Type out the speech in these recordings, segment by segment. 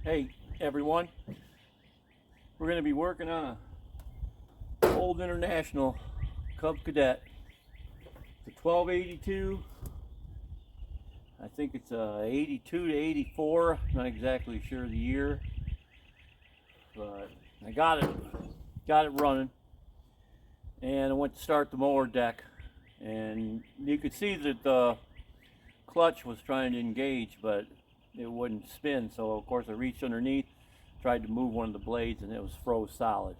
Hey everyone, we're going to be working on a old International Cub Cadet. It's a 1282. I think it's 82 to 84. I'm not exactly sure the year, but I got it running, and I went to start the mower deck, and you could see that the clutch was trying to engage, but it wouldn't spin. So of course I reached underneath, tried to move one of the blades, and it was froze solid.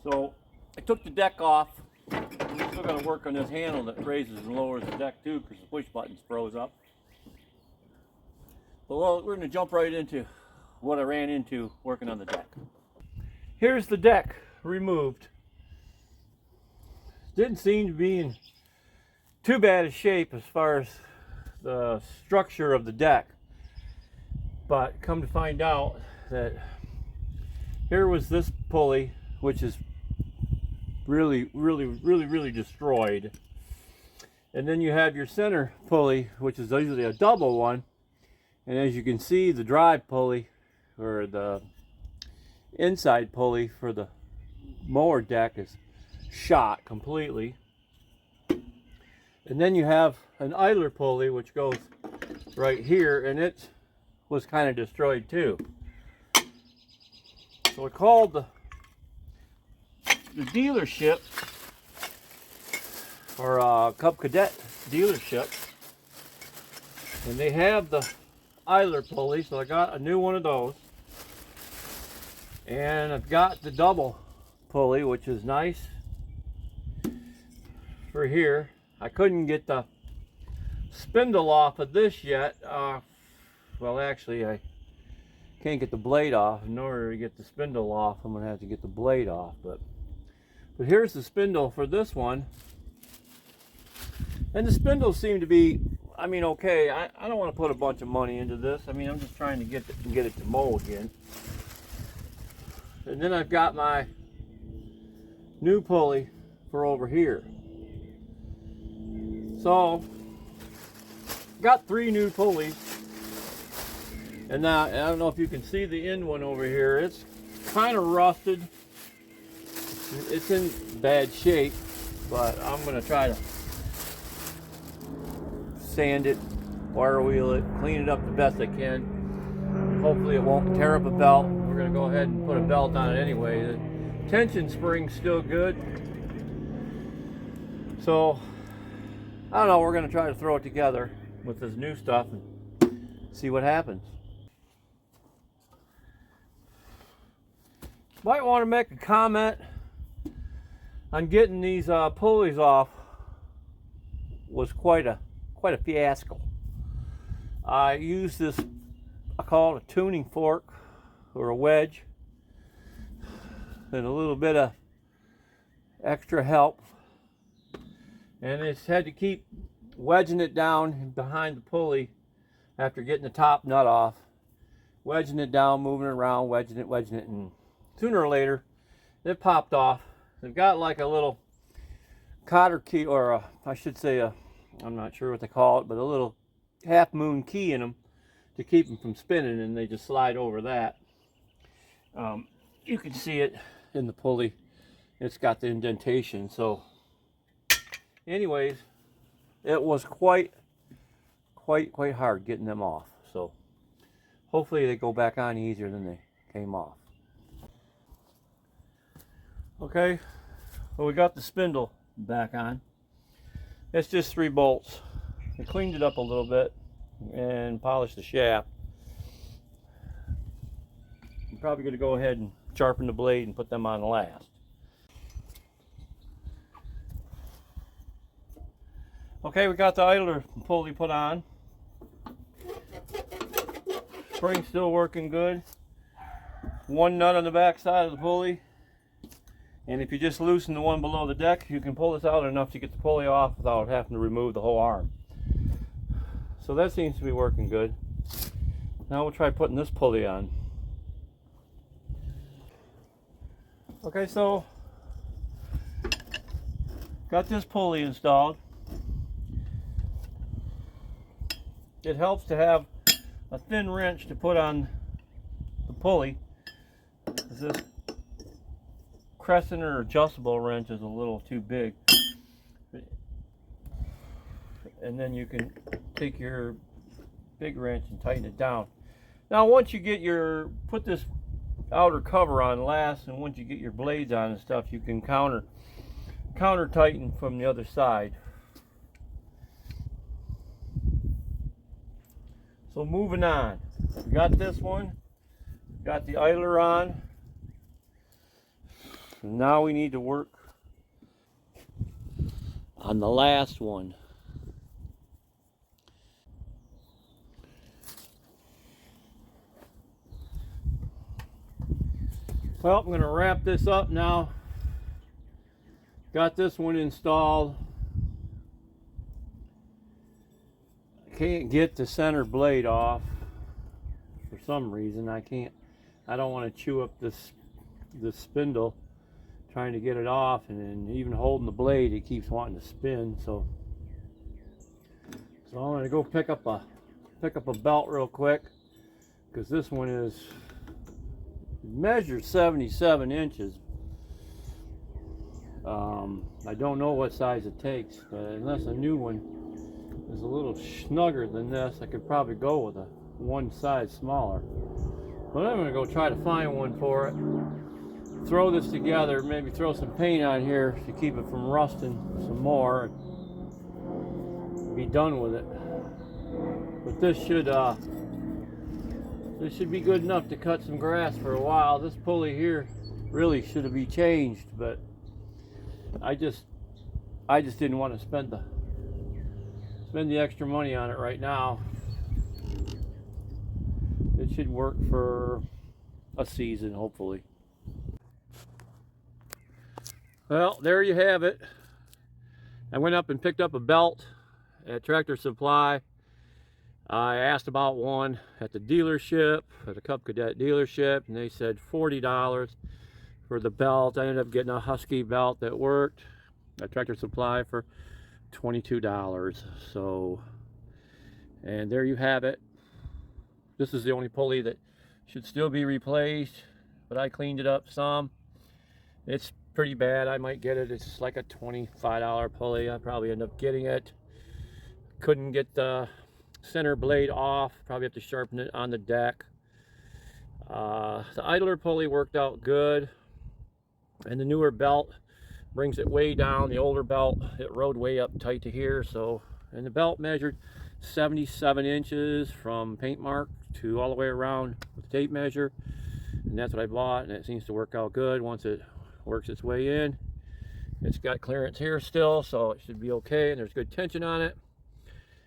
So I took the deck off. I'm still going to work on this handle that raises and lowers the deck too, because the push buttons froze up. But well, we're going to jump right into what I ran into working on the deck. Here's the deck removed. Didn't seem to be in too bad a shape as far as the structure of the deck, but come to find out that here was this pulley, which is really destroyed, and then you have your center pulley, which is usually a double one, and as you can see, the drive pulley or the inside pulley for the mower deck is shot completely. And then you have an idler pulley which goes right here, and it was kind of destroyed too. So I called the dealership, or Cub Cadet dealership, and they have the idler pulley, so I got a new one of those. And I've got the double pulley, which is nice for here. I couldn't get the spindle off of this yet. Well, actually, I can't get the blade off. In order to get the spindle off, I'm going to have to get the blade off. But here's the spindle for this one. And the spindles seem to be, I mean, okay. I don't want to put a bunch of money into this. I mean, I'm just trying to get it to mow again. And then I've got my new pulley for over here. So, got 3 new pulleys, and now I don't know if you can see the end one over here. It's kind of rusted. It's in bad shape, but I'm going to try to sand it, wire wheel it, clean it up the best I can. Hopefully it won't tear up a belt. We're going to go ahead and put a belt on it anyway. The tension spring's still good. So I don't know, we're going to try to throw it together with this new stuff and see what happens. Might want to make a comment on getting these pulleys off. Was quite a fiasco. I used this, I call it a tuning fork or a wedge, and a little bit of extra help. And it's had to keep wedging it down behind the pulley after getting the top nut off. Wedging it down, moving it around, wedging it, and sooner or later it popped off. They've got like a little cotter key, or I should say I'm not sure what they call it, but a little half moon key in them to keep them from spinning, and they just slide over that. You can see it in the pulley. It's got the indentation. So anyways, it was quite hard getting them off. So hopefully they go back on easier than they came off. Okay, well, we got the spindle back on. It's just 3 bolts. I cleaned it up a little bit and polished the shaft. I'm probably going to go ahead and sharpen the blade and put them on last. Okay, we got the idler pulley put on. Spring's still working good. 1 nut on the back side of the pulley. And if you just loosen the one below the deck, you can pull this out enough to get the pulley off without having to remove the whole arm. So that seems to be working good. Now we'll try putting this pulley on. Okay, so got this pulley installed. It helps to have a thin wrench to put on the pulley. This crescent or adjustable wrench is a little too big. And then you can take your big wrench and tighten it down. Now once you get put this outer cover on last, and once you get your blades on and stuff, you can counter tighten from the other side. So moving on, we got this one, got the idler on. Now we need to work on the last one. Well, I'm going to wrap this up now. Got this one installed. I can't get the center blade off for some reason. I don't want to chew up this spindle trying to get it off, and then even holding the blade it keeps wanting to spin. So I'm going to go pick up a belt real quick, because this one measures 77 inches. I don't know what size it takes, but unless a new one is a little snugger than this, I could probably go with one size smaller. But I'm going to go try to find one for it. Throw this together, maybe throw some paint on here to keep it from rusting some more, and be done with it. But this should be good enough to cut some grass for a while. This pulley here really should be changed, but I just didn't want to spend the extra money on it right now. It should work for a season, hopefully. Well, there you have it. I went up and picked up a belt at Tractor Supply. I asked about one at the dealership, at the Cadet dealership, and they said $40 for the belt. I ended up getting a Husky belt that worked at Tractor Supply for $22. So, and there you have it. This is the only pulley that should still be replaced, but I cleaned it up some. It's pretty bad. I might get it. It's like a $25 pulley. I probably end up getting it. Couldn't get the center blade off. Probably have to sharpen it on the deck. The idler pulley worked out good, and the newer belt brings it way down. The older belt, it rode way up tight to here. So, and the belt measured 77 inches from paint mark to all the way around with the tape measure, and that's what I bought, and it seems to work out good once it works its way in. It's got clearance here still, so it should be okay, and there's good tension on it.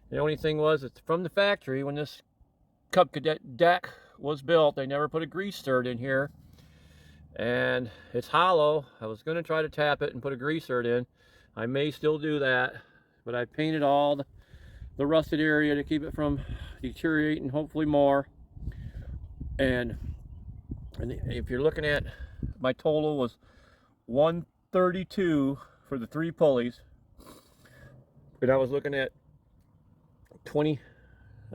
The only thing was, it's from the factory. When this Cadet deck was built, they never put a grease stirred in here, and it's hollow. I was going to try to tap it and put a grease stirred in. I may still do that, but I painted all the rusted area to keep it from deteriorating, hopefully more. And if you're looking at, my total was $132 for the 3 pulleys, but I was looking at 20,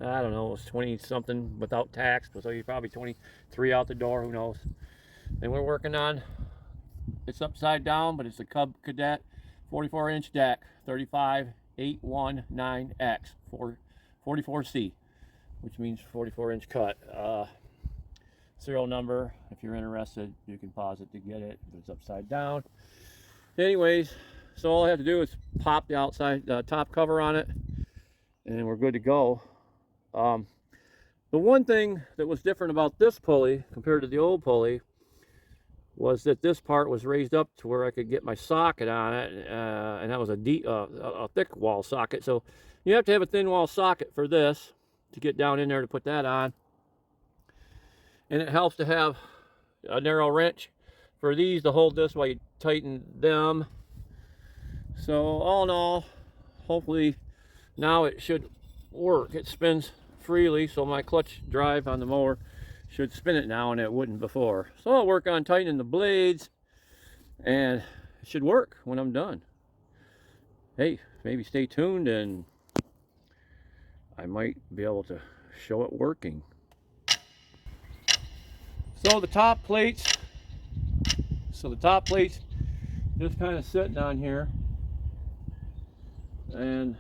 I don't know, it was 20 something without tax, so you're probably 23 out the door, who knows. And we're working on, it's upside down, but it's a Cadet 44-inch deck, 35819X, 44C, which means 44-inch cut. Serial number, if you're interested, you can pause it to get it. It's upside down. Anyways, so all I have to do is pop the outside top cover on it, and we're good to go. The one thing that was different about this pulley compared to the old pulley was that this part was raised up to where I could get my socket on it, and that was a thick wall socket. So you have to have a thin wall socket for this to get down in there to put that on. And it helps to have a narrow wrench for these to hold this while you tighten them. So all in all, hopefully now it should work. It spins freely, so my clutch drive on the mower should spin it now, and it wouldn't before. So I'll work on tightening the blades, and it should work when I'm done. Hey, maybe stay tuned, and I might be able to show it working. So the top plates, just kind of sitting on here, and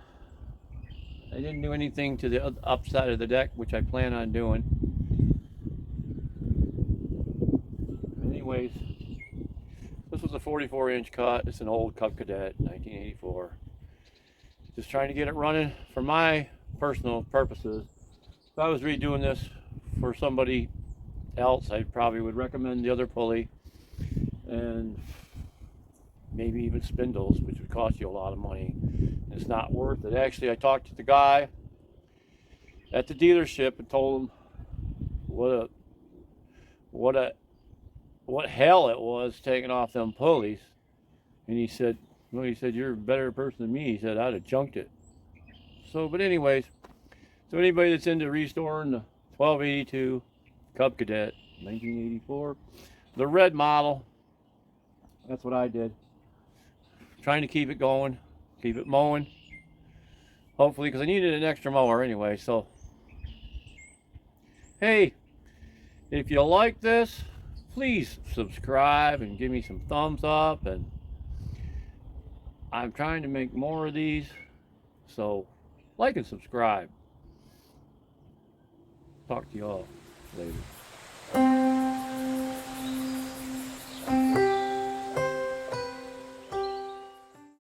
I didn't do anything to the upside of the deck, which I plan on doing. Anyways, this was a 44-inch cut. It's an old Cub Cadet, 1984. Just trying to get it running for my personal purposes. If I was redoing this for somebody else, I probably would recommend the other pulley and maybe even spindles, which would cost you a lot of money. It's not worth it. Actually, I talked to the guy at the dealership and told him what hell it was taking off them pulleys, and he said, well, you're a better person than me. He said I'd have junked it. So, but anyways, so anybody that's into restoring the 1282 Cub Cadet 1984, the red model, that's what I did. Trying to keep it going, keep it mowing, hopefully, because I needed an extra mower anyway. So hey, if you like this, please subscribe and give me some thumbs up, and I'm trying to make more of these, so like and subscribe. Talk to you all later.